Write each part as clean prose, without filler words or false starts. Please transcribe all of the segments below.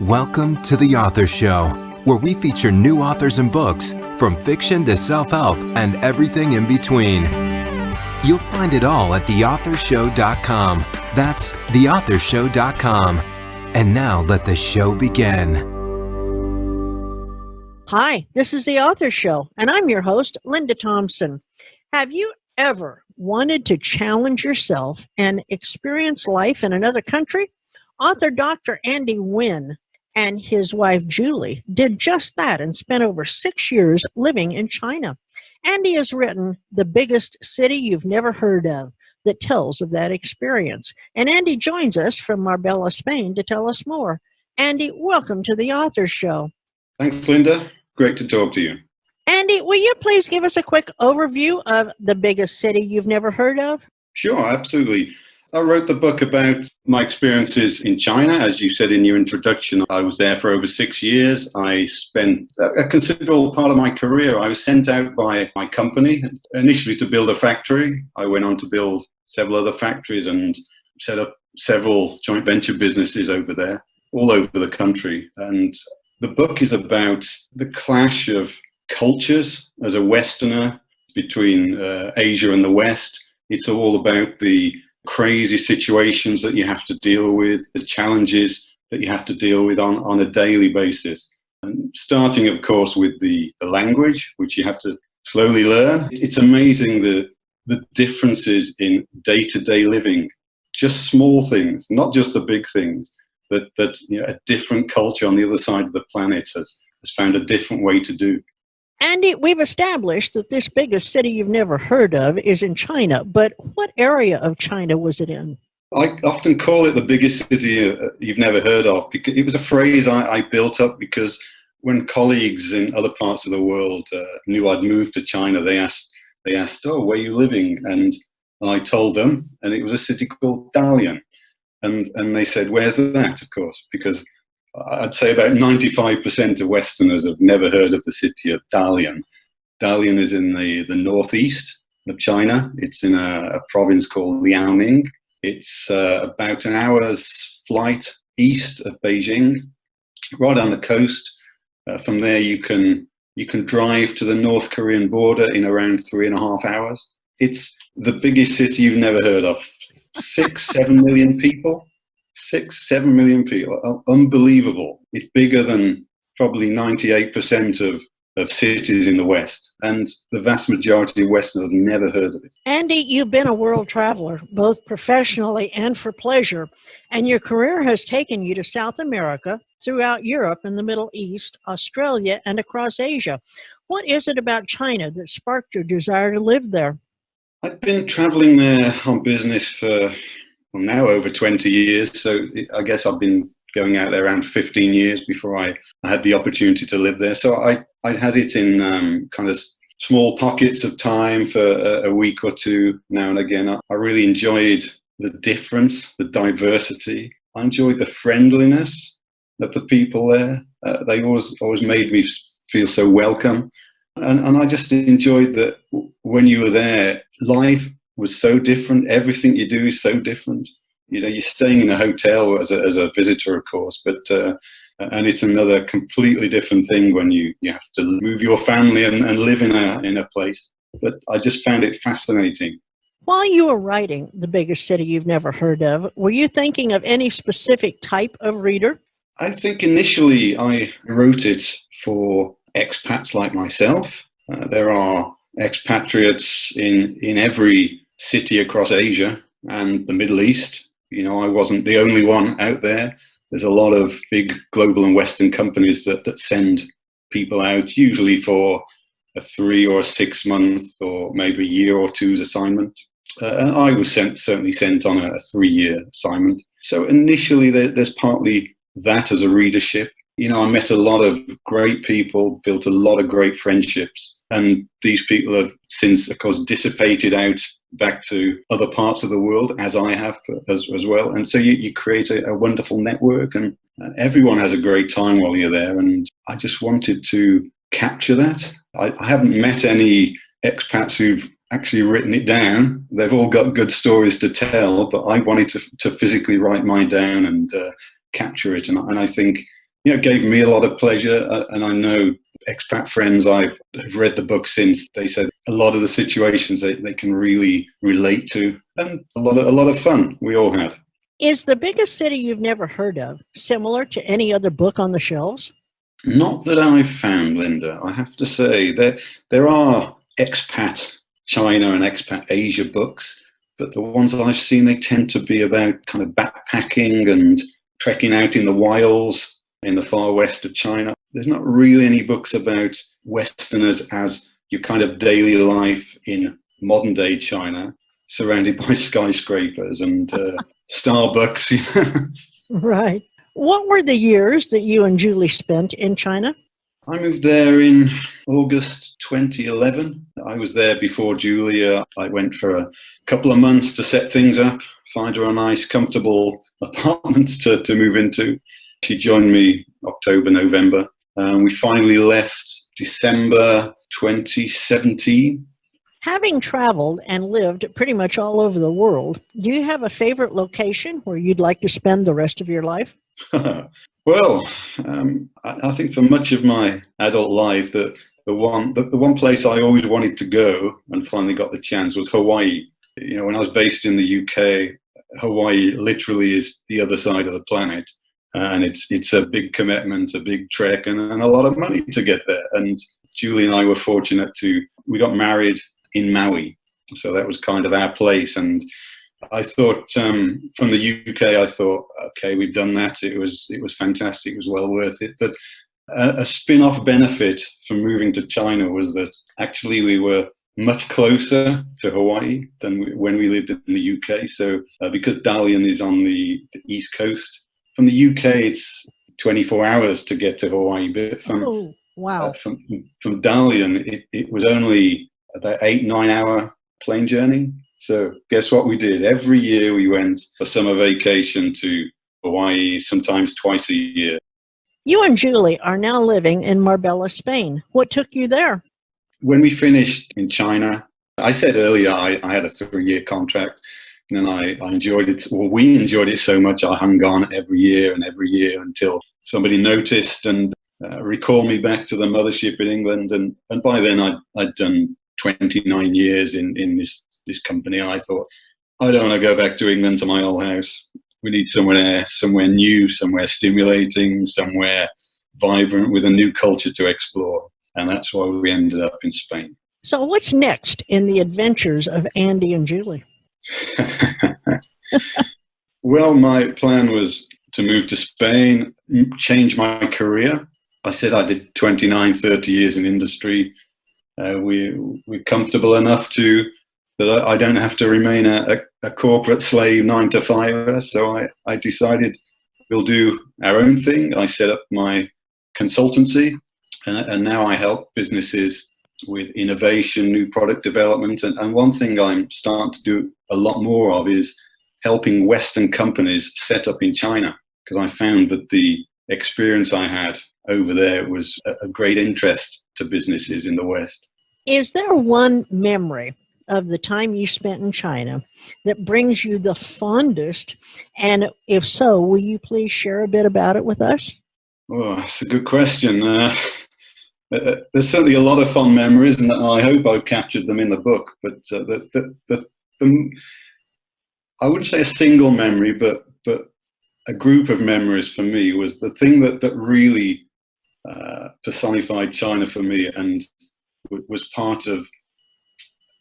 Welcome to The Author Show, where we feature new authors and books, from fiction to self-help and everything in between. You'll find it all at theauthorshow.com. That's theauthorshow.com. And now let the show begin. Hi, this is The Author Show, and I'm your host, Linda Thompson. Have you ever wanted to challenge yourself and experience life in another country? Author Dr. Andy Wynn and his wife, Julie, did just that and spent over 6 years living in China. Andy has written The Biggest City You've Never Heard Of, that tells of that experience. And Andy joins us from Marbella, Spain, to tell us more. Andy, welcome to The Author Show. Thanks, Linda. Great to talk to you. Andy, will you please give us a quick overview of The Biggest City You've Never Heard Of? Sure, absolutely. I wrote the book about my experiences in China. As you said in your introduction, I was there for over 6 years. I spent a considerable part of my career. I was sent out by my company, initially to build a factory. I went on to build several other factories and set up several joint venture businesses over there, all over the country. And the book is about the clash of cultures as a Westerner between Asia and the West. It's all about the crazy situations that you have to deal with, the challenges that you have to deal with on a daily basis. And starting, of course, with the language, which you have to slowly learn. It's amazing the differences in day-to-day living, just small things, not just the big things, that a different culture on the other side of the planet has found a different way to do. Andy, we've established that this biggest city you've never heard of is in China, but what area of China was it in? I often call it the biggest city you've never heard of, because it was a phrase I built up because when colleagues in other parts of the world knew I'd moved to China, they asked, "Oh, where are you living?" And I told them, and it was a city called Dalian. And they said, "Where's that?" Of course, because I'd say about 95% of Westerners have never heard of the city of Dalian. Dalian is in the northeast of China. It's in a province called Liaoning. It's about an hour's flight east of Beijing, right on the coast. From there, you can drive to the North Korean border in around 3.5 hours. It's the biggest city you've never heard of. 6-7 million people. 6-7 million people. Unbelievable. It's bigger than probably 98% of cities in the West. And the vast majority of Westerners have never heard of it. Andy, you've been a world traveler, both professionally and for pleasure, and your career has taken you to South America, throughout Europe and the Middle East, Australia, and across Asia. What is it about China that sparked your desire to live there? I've been traveling there on business for now over 20 years. So I guess I've been going out there around 15 years before I had the opportunity to live there. So I'd had it in kind of small pockets of time for a week or two now and again. I really enjoyed the difference, the diversity. I enjoyed the friendliness of the people there. They always made me feel so welcome. And I just enjoyed that when you were there, life was so different. Everything you do is so different. You're staying in a hotel as a visitor, of course, but and it's another completely different thing when you have to move your family and live in a place. But I just found it fascinating. While you were writing The Biggest City You've Never Heard Of, were you thinking of any specific type of reader? I think initially I wrote it for expats like myself. There are expatriates in every city across Asia and the Middle East. I wasn't the only one out there. There's a lot of big global and Western companies that send people out, usually for a 3 or 6 month or maybe a year or two's assignment. And I was certainly sent on a 3-year assignment. So initially there's partly that as a readership. I met a lot of great people, built a lot of great friendships, and these people have since, of course, dissipated out back to other parts of the world, as I have as well. And so you create a wonderful network, and everyone has a great time while you're there. And I just wanted to capture that. I haven't met any expats who've actually written it down. They've all got good stories to tell, but I wanted to physically write mine down and capture it. And I think it gave me a lot of pleasure. And I know expat friends have read the book since. They said a lot of the situations they can really relate to, and a lot of fun we all had. Is the biggest city you've never heard of similar to any other book on the shelves? Not that I've found, Linda. I have to say there are expat China and expat Asia books, but the ones I've seen, they tend to be about kind of backpacking and trekking out in the wilds in the far west of China. There's not really any books about Westerners as your kind of daily life in modern day China, surrounded by skyscrapers and Starbucks. Right. What were the years that you and Julie spent in China? I moved there in August 2011. I was there before Julia. I went for a couple of months to set things up, find her a nice, comfortable apartment to move into. She joined me October, November. We finally left December 2017. Having traveled and lived pretty much all over the world, do you have a favorite location where you'd like to spend the rest of your life? Well, I think for much of my adult life, the one place I always wanted to go and finally got the chance was Hawaii. When I was based in the UK, Hawaii literally is the other side of the planet. And it's a big commitment, a big trek, and a lot of money to get there. And Julie and I were fortunate we got married in Maui. So that was kind of our place. And I thought from the UK, I thought, okay, we've done that. It was fantastic. It was well worth it. But a spin-off benefit from moving to China was that actually we were much closer to Hawaii than when we lived in the UK. So because Dalian is on the East Coast, from the UK, it's 24 hours to get to Hawaii. But from Dalian, it was only about 8-9 hour plane journey. So guess what we did? Every year we went for summer vacation to Hawaii, sometimes twice a year. You and Julie are now living in Marbella, Spain. What took you there? When we finished in China, I said earlier I had a 3-year contract, and I enjoyed it. Well, we enjoyed it so much I hung on every year until somebody noticed and recalled me back to the mothership in England. And by then I'd done 29 years in this company, and I thought, I don't want to go back to England, to my old house. We need somewhere new, somewhere stimulating, somewhere vibrant with a new culture to explore. And that's why we ended up in Spain. So what's next in the adventures of Andy and Julie? Well, my plan was to move to Spain, change my career. I said I did 29, 30 years in industry. We're comfortable enough that I don't have to remain a corporate slave 9 to 5. So I decided we'll do our own thing. I set up my consultancy, and now I help businesses with innovation, new product development. And one thing I'm starting to do a lot more of is helping Western companies set up in China, because I found that the experience I had over there was a great interest to businesses in the West. Is there one memory of the time you spent in China that brings you the fondest? And if so, will you please share a bit about it with us? Oh, that's a good question. There's certainly a lot of fond memories, and I hope I've captured them in the book. But I wouldn't say a single memory, but a group of memories for me was the thing that really personified China for me, and was part of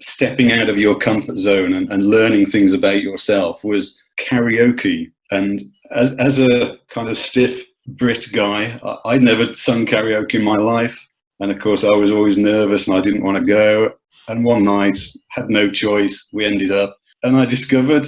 stepping out of your comfort zone and learning things about yourself, was karaoke. And as a kind of stiff Brit guy, I'd never sung karaoke in my life. And of course, I was always nervous and I didn't want to go. And one night, had no choice, we ended up. And I discovered,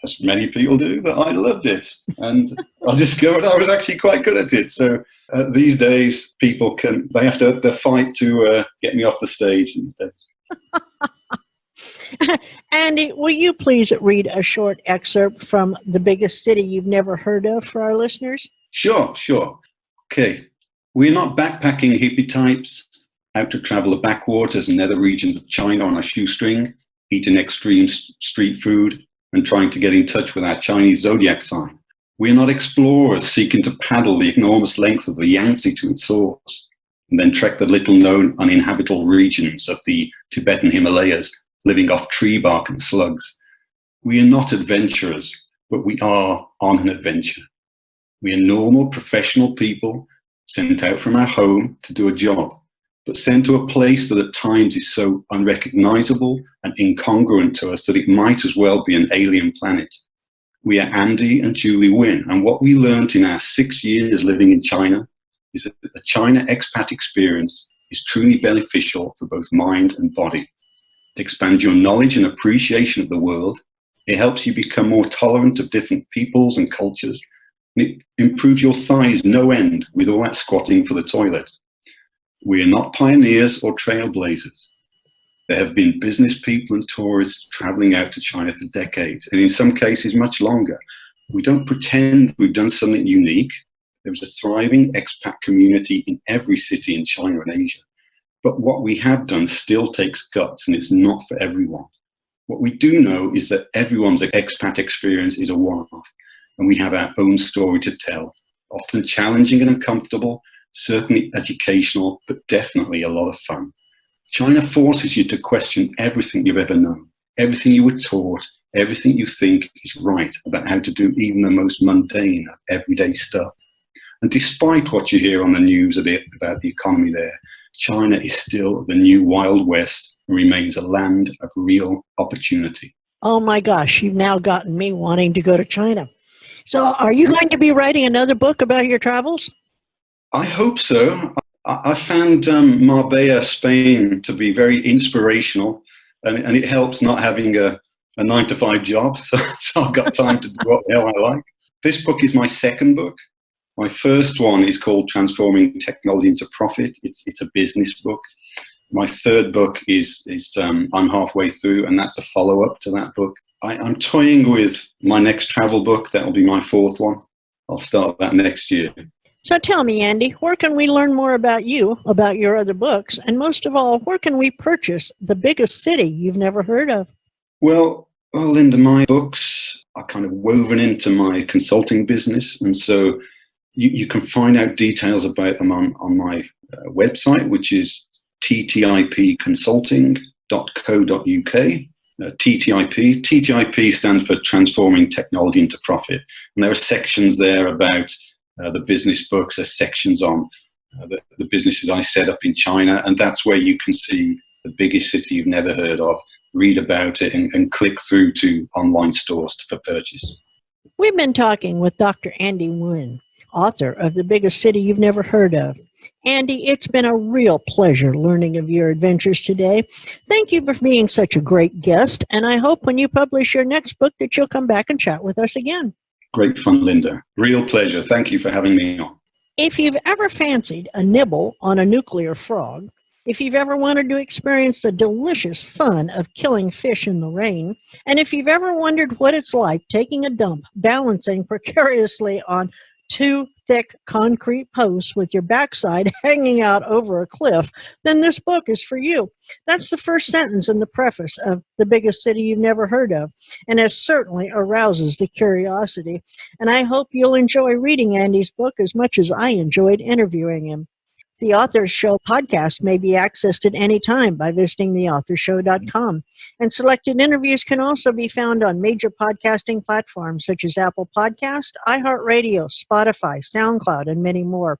as many people do, that I loved it. And I discovered I was actually quite good at it. So these days, people they have to fight to get me off the stage these days. Andy, will you please read a short excerpt from The Biggest City You've Never Heard Of for our listeners? Sure. Okay. We're not backpacking hippie types out to travel the backwaters and nether regions of China on a shoestring, eating extreme street food, and trying to get in touch with our Chinese zodiac sign. We are not explorers seeking to paddle the enormous length of the Yangtze to its source, and then trek the little-known uninhabitable regions of the Tibetan Himalayas, living off tree bark and slugs. We are not adventurers, but we are on an adventure. We are normal, professional people sent out from our home to do a job, but sent to a place that at times is so unrecognizable and incongruent to us that it might as well be an alien planet. We are Andy and Julie Wynn, and what we learned in our 6 years living in China is that the China expat experience is truly beneficial for both mind and body. It expands your knowledge and appreciation of the world. It helps you become more tolerant of different peoples and cultures. And it improves your thighs no end with all that squatting for the toilet. We are not pioneers or trailblazers. There have been business people and tourists traveling out to China for decades, and in some cases much longer. We don't pretend we've done something unique. There is a thriving expat community in every city in China and Asia. But what we have done still takes guts, and it's not for everyone. What we do know is that everyone's expat experience is a one-off, and we have our own story to tell, often challenging and uncomfortable, certainly educational, but definitely a lot of fun. China forces you to question everything you've ever known, everything you were taught, everything you think is right about how to do even the most mundane of everyday stuff. And despite what you hear on the news a bit about the economy there, China is still the new Wild West and remains a land of real opportunity. Oh my gosh, you've now gotten me wanting to go to China. So are you going to be writing another book about your travels? I hope so. I found Marbella, Spain to be very inspirational, and it helps not having a 9-to-5 job, so I've got time to do what the hell I like. This book is my second book. My first one is called Transforming Technology into Profit. It's a business book. My third book is I'm halfway through, and that's a follow-up to that book. I'm toying with my next travel book. That'll be my fourth one. I'll start that next year. So tell me, Andy, where can we learn more about you, about your other books, and most of all, where can we purchase The Biggest City You've Never Heard of? Well, Linda, my books are kind of woven into my consulting business, and so you can find out details about them on my website, which is ttipconsulting.co.uk. TTIP stands for Transforming Technology into Profit, and there are sections there about the business books. There's sections on the businesses I set up in China, and that's where you can see The Biggest City You've Never Heard of, read about it, and click through to online stores for purchase. We've been talking with Dr. Andy Wynn, author of The Biggest City You've Never Heard of. Andy, it's been a real pleasure learning of your adventures today. Thank you for being such a great guest, and I hope when you publish your next book that you'll come back and chat with us again. Great fun, Linda. Real pleasure. Thank you for having me on. If you've ever fancied a nibble on a nuclear frog, if you've ever wanted to experience the delicious fun of killing fish in the rain, and if you've ever wondered what it's like taking a dump, balancing precariously on 2 thick concrete posts with your backside hanging out over a cliff, then this book is for you. That's the first sentence in the preface of The Biggest City You've Never Heard of, and it certainly arouses the curiosity. And I hope you'll enjoy reading Andy's book as much as I enjoyed interviewing him. The Authors Show podcast may be accessed at any time by visiting theauthorshow.com. And selected interviews can also be found on major podcasting platforms such as Apple Podcast, iHeartRadio, Spotify, SoundCloud, and many more.